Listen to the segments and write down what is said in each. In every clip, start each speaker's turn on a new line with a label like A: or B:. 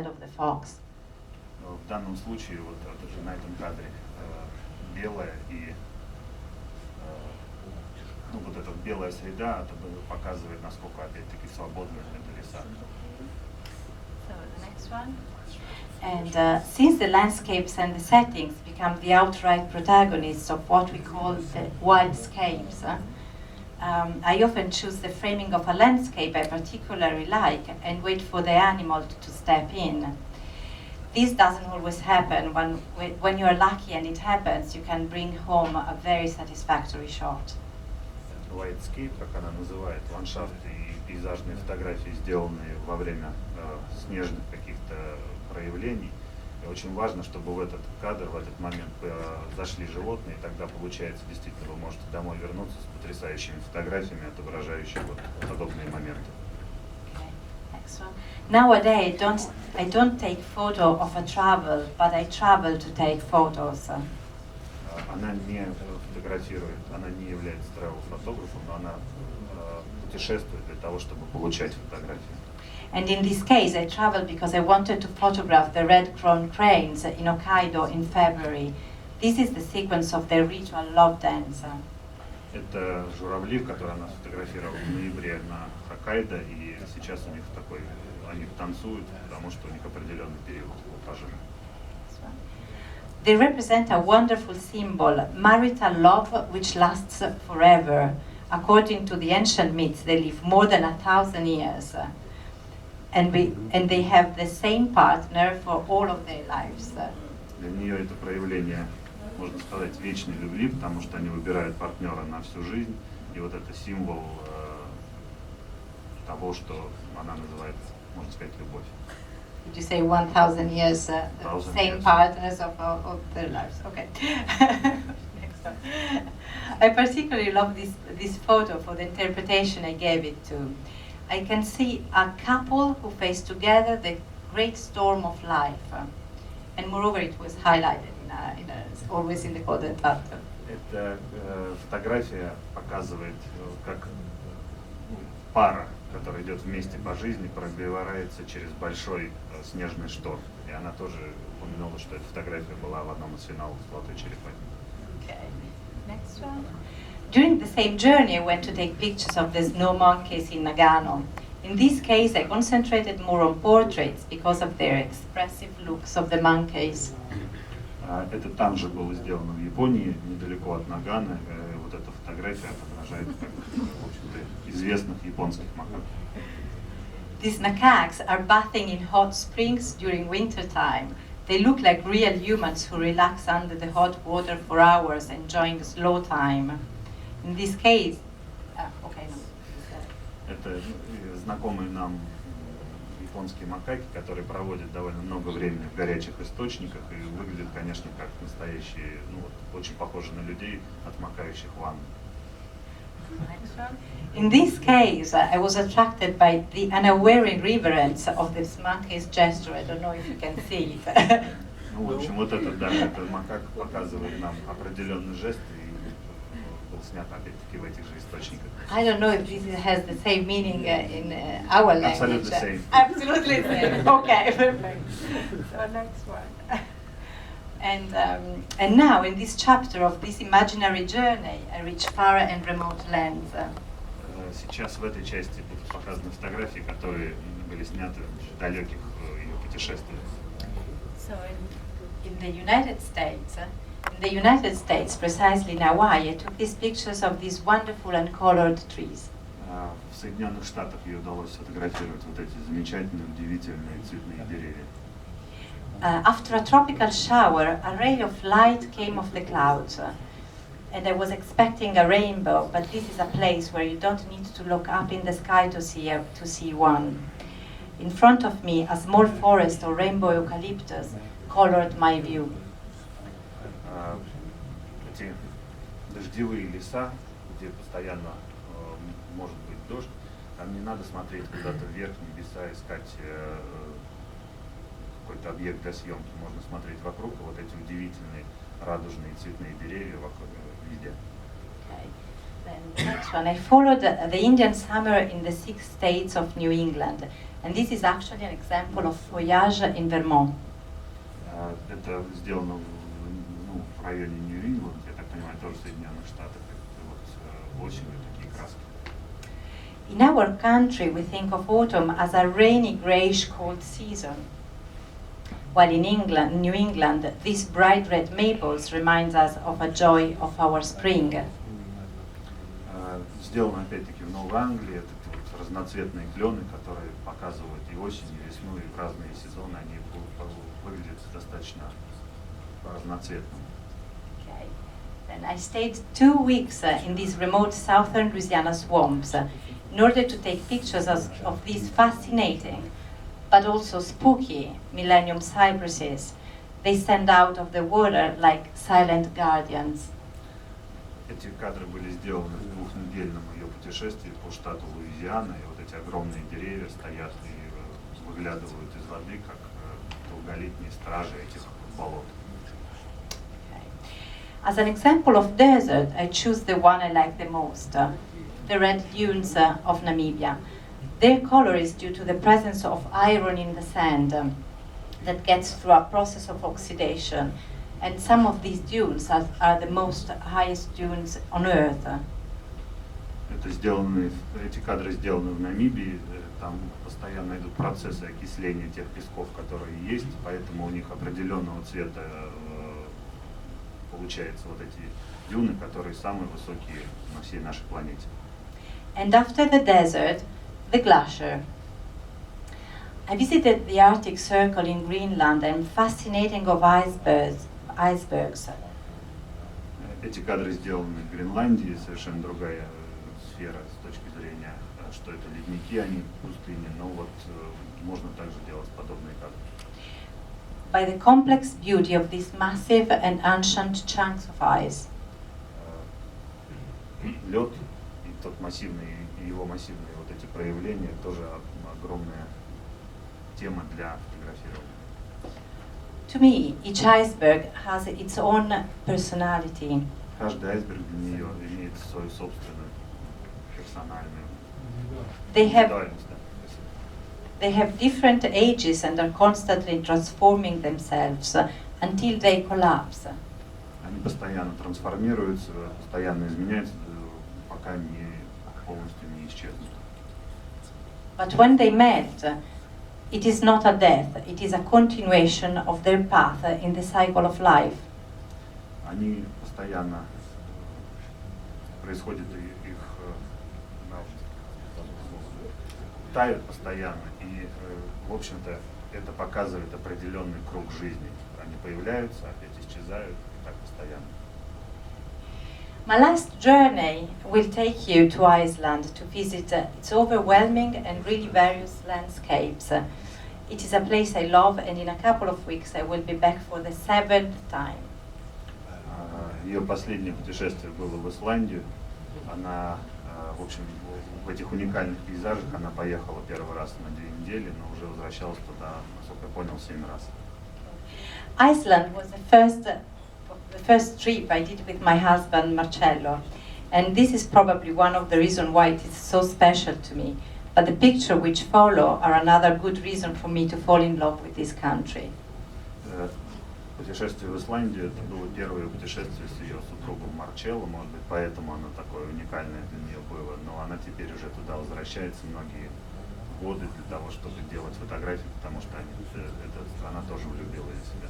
A: of the fox.
B: В данном случае, вот на этом кадре, белая и ну, вот эта белая среда, это показывает, насколько, опять-таки, свободны это леса.
A: So the next one. And since the landscapes and the settings become the outright protagonists of what we call the wildscapes, I often choose the framing of a landscape I particularly like and wait for the animal to step in. This doesn't always happen. When you are lucky and it happens, you can bring home a very satisfactory shot.
B: Whitescape, как она называет, ландшафты и пейзажные фотографии, сделанные во время снежных каких-то проявлений. И очень важно, чтобы в этот кадр, в этот момент зашли животные, и тогда получается, действительно, вы можете домой вернуться с потрясающими фотографиями, отображающими вот подобные моменты.
A: Nowadays, I don't take photo of a travel, but I travel to take photos.
B: Она не фотографирует, она не является travel-фотографом, но она путешествует для того, чтобы получать фотографии.
A: And in this case, I traveled because I wanted to photograph the red-crowned cranes in Hokkaido in February. This is the sequence of their ritual love dance.
B: Это журавли, которые она сфотографировала в ноябре на Хоккайдо, и сейчас у них такой, они танцуют, потому что у них определенный период пожара.
A: They represent a wonderful symbol, marital love which lasts forever. According to the ancient myths, they live more than 1,000 years. And they have the same partner for all of their lives.
B: Для нее это проявление, можно сказать, вечной любви, потому что они выбирают партнера на всю жизнь. И вот это символ того, что она называет, можно сказать, любовь.
A: Would you say 1,000 years, the same partners of their lives? Okay. Next one. I particularly love this photo for the interpretation I gave it to. I can see a couple who face together the great storm of life. And moreover, it was highlighted always in the golden tattoo.
B: Эта фотография показывает, как пара, которая идет вместе по жизни, пробивается через большой снежный шторм. И она тоже упомянула, что эта фотография была в одном из финалов «Золотой черепахи».
A: Okay. Next one. During the same journey, I went to take pictures of the snow monkeys in Nagano. In this case, I concentrated more on portraits because of their expressive looks of the monkeys.
B: Это там же было сделано в Японии, недалеко от Нагано. Вот эта фотография отображает, в общем-то, известных японских макак.
A: These macaques are bathing in hot springs during winter time. They look like real humans who relax under the hot water for hours, enjoying slow time. In this case, okay, no.
B: Это знакомые нам японские макаки, которые проводят довольно много времени в горячих источниках и выглядят, конечно, как настоящие, ну, вот, очень похожи на людей, отмокающих ванн.
A: In this case, I was attracted by the unaware reverence of this monkey's gesture. I don't know if you can see it.
B: Ну, в общем, вот этот, да, этот макак показывает нам определенный жест и был снят, опять-таки, в этих же источниках.
A: I don't know if this has the same meaning in our language.
B: Absolutely same.
A: Absolutely same. Okay, perfect. So next one. And now in this chapter of this imaginary journey, I reach far and remote lands.
B: Сейчас в этой части будут показаны фотографии, которые были сняты в далеких ее путешествиях.
A: So in the United States, precisely in Hawaii, I took these pictures of these wonderful and colored trees.
B: В Соединенных Штатах ей удалось сфотографировать вот эти замечательные, удивительные цветные деревья.
A: After a tropical shower, a ray of light came off the clouds. And I was expecting a rainbow, but this is a place where you don't need to look up in the sky to see one. In front of me, a small forest of rainbow eucalyptus colored my view.
B: Эти дождевые леса, где постоянно может быть дождь, там не надо смотреть куда-то вверх, небеса, искать какой-то объект для съемки. Можно смотреть вокруг, вот эти удивительные радужные цветные деревья вокруг везде.
A: Then the next one, I followed the Indian summer in the 6 states of New England. And this is actually an example of voyage in Vermont.
B: Это сделано в районе Нью-Ингланд, я так понимаю, тоже в Соединенных Штатах. Вот осенью такие краски.
A: In our country, we think of autumn as a rainy, grayish, cold season. While in England, New England, these bright red maples reminds us of a joy of our spring.
B: Сделано опять-таки в Новой Англии, это вот разноцветные клены, которые показывают и осень, и весну, и в разные сезоны, они выглядят достаточно разноцветными.
A: Okay. Then I stayed 2 weeks in these remote southern Louisiana swamps in order to take pictures of these fascinating but also spooky millennium cypresses. They stand out of the water like silent guardians.
B: Эти кадры были сделаны в двухнедельном ее путешествии по штату Луизиана, и вот эти огромные деревья стоят и выглядывают из воды, как долголетние стражи этих болот.
A: As an example of desert, I choose the one I like the most, the red dunes of Namibia. Their color is due to the presence of iron in the sand that gets through a process of oxidation. And some of these dunes are the most highest dunes on Earth.
B: Эти кадры сделаны в Намибии, там постоянно идут процессы окисления тех песков, которые есть, поэтому у них определенного цвета получаются вот эти дюны, которые самые высокие на всей нашей планете.
A: And after the desert, the glacier. I visited the Arctic Circle in Greenland and fascinating of icebergs.
B: Эти кадры сделаны в Гренландии, совершенно другая сфера с точки зрения, что это ледники, они пустыни, но вот можно также делать подобные кадры.
A: By the complex beauty of these massive and ancient chunks of ice.
B: Лед и его массивные вот эти проявления тоже огромная тема для фотографирования.
A: To me, each iceberg has its own personality.
B: Каждый айсберг для нее имеет свою собственную персональную индивидуальность.
A: They have different ages and are constantly transforming themselves until they collapse.
B: Они постоянно трансформируются, постоянно изменяются, пока не полностью не исчезнут.
A: But when they melt, it is not a death, it is a continuation of their path in the cycle of life.
B: Они постоянно происходит их тают постоянно, и в общем-то это показывает определенный круг жизни. Они появляются, опять исчезают, и так постоянно.
A: My last journey will take you to Iceland to visit its overwhelming and really various landscapes. It is a place I love, and in a couple of weeks I will be back for the 7th time.
B: Ее последнее путешествие было в Исландию. Она, в общем, в этих уникальных пейзажах она поехала первый раз на 2 недели, но уже возвращалась туда, насколько я понял, 7 раз.
A: Iceland was the first trip I did with my husband Marcello, and this is probably one of the reasons why it is so special to me. But the pictures which follow are another good reason for me to fall in love with this country.
B: Путешествие в Исландию это было первое путешествие с ее супругом Марчелло, может быть, поэтому оно такое уникальное для нее было. Но она теперь уже туда возвращается многие годы для того, чтобы делать фотографии, потому что эта страна тоже влюбилась в себя.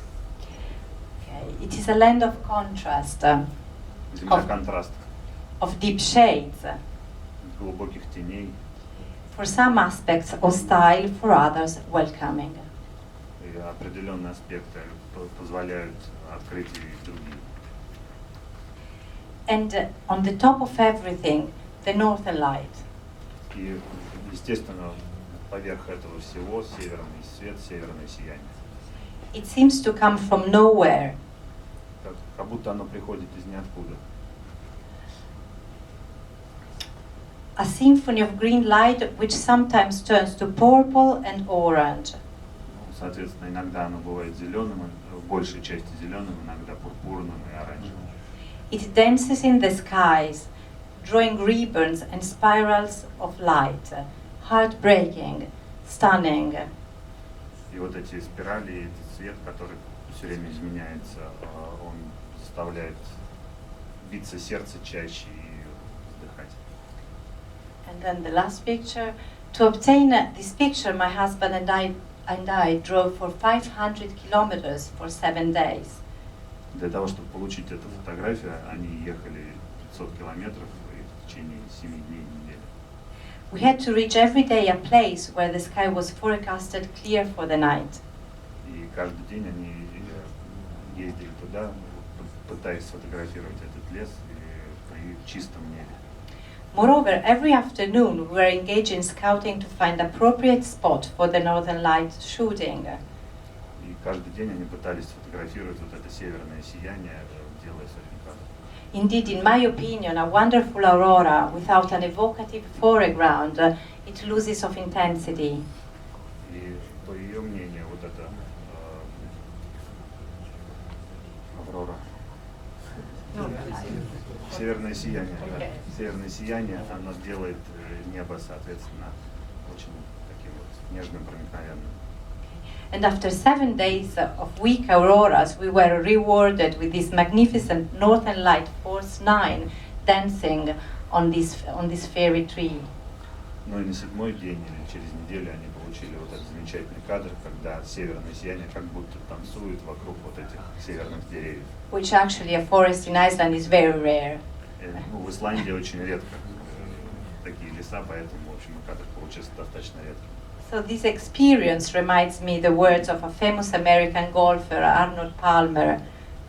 A: Okay. It is a land of contrast,
B: Земля контрастов,
A: of deep shades.
B: Глубоких теней.
A: For some aspects hostile, for others welcoming.
B: И определенные аспекты позволяют открыть и другие.
A: And on the top of everything, the northern light.
B: И, естественно, поверх этого всего северный свет, северное сияние.
A: It seems to come from nowhere.
B: Как будто оно приходит из ниоткуда.
A: A symphony of green light which sometimes turns to purple and orange.
B: Соответственно, иногда оно бывает зеленым, в большей части зеленым, иногда пурпурным и оранжевым.
A: It dances in the skies, drawing ribbons and spirals of light, heartbreaking, stunning.
B: И вот эти спирали, и этот цвет, который все время изменяется, он заставляет биться сердце чаще и вздыхать.
A: And then the last picture. To obtain this picture, my husband and I drove for 500 kilometers for 7 days.
B: Для того, чтобы получить эту фотографию, они ехали 500 километров в течение 7 дней недели.
A: We had to reach every day a place where the sky was forecasted clear for the night.
B: И каждый день они ездили туда, пытаясь сфотографировать этот лес при чистом небе.
A: Moreover, every afternoon we were engaged in scouting to find appropriate spot for the northern light shooting.
B: И каждый день они пытались сфотографировать вот это северное сияние, делая сотни кадров.
A: Indeed, in my opinion, a wonderful aurora without an evocative foreground, it loses of intensity.
B: И по ее мнению, вот эта аврора, северное сияние, да. Северное сияние, оно делает небо, соответственно, очень таким вот нежным, проникновенным.
A: And after 7 days of weak auroras, we were rewarded with this magnificent northern light force 9 dancing on this fairy tree.
B: Ну и на 7-й день или через неделю они получили вот этот замечательный кадр, когда северное сияние как будто танцует вокруг вот этих северных деревьев.
A: Which actually a forest in Iceland is very rare.
B: Ну, в Исландии очень редко такие леса, поэтому, в общем, кадр получился достаточно редко.
A: So this experience reminds me the words of a famous American golfer, Arnold Palmer.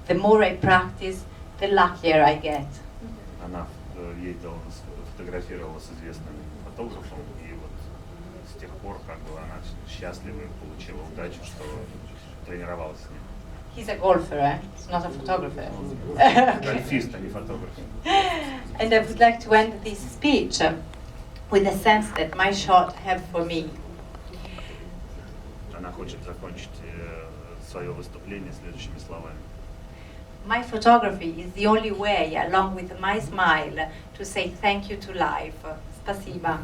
A: The more I practice, the luckier I get.
B: Она ездила, фотографировала с известным фотографом, и вот с тех пор как бы она счастлива и получила удачу, что тренировалась с ним.
A: He's a golfer, eh? He's not a photographer.
B: Гольфист, а не фотограф.
A: And I would like to end this speech with the sense that my shot have for me.
B: Она хочет закончить свое выступление следующими словами.
A: My photography is the only way, along with my smile, to say thank you to life. Спасибо.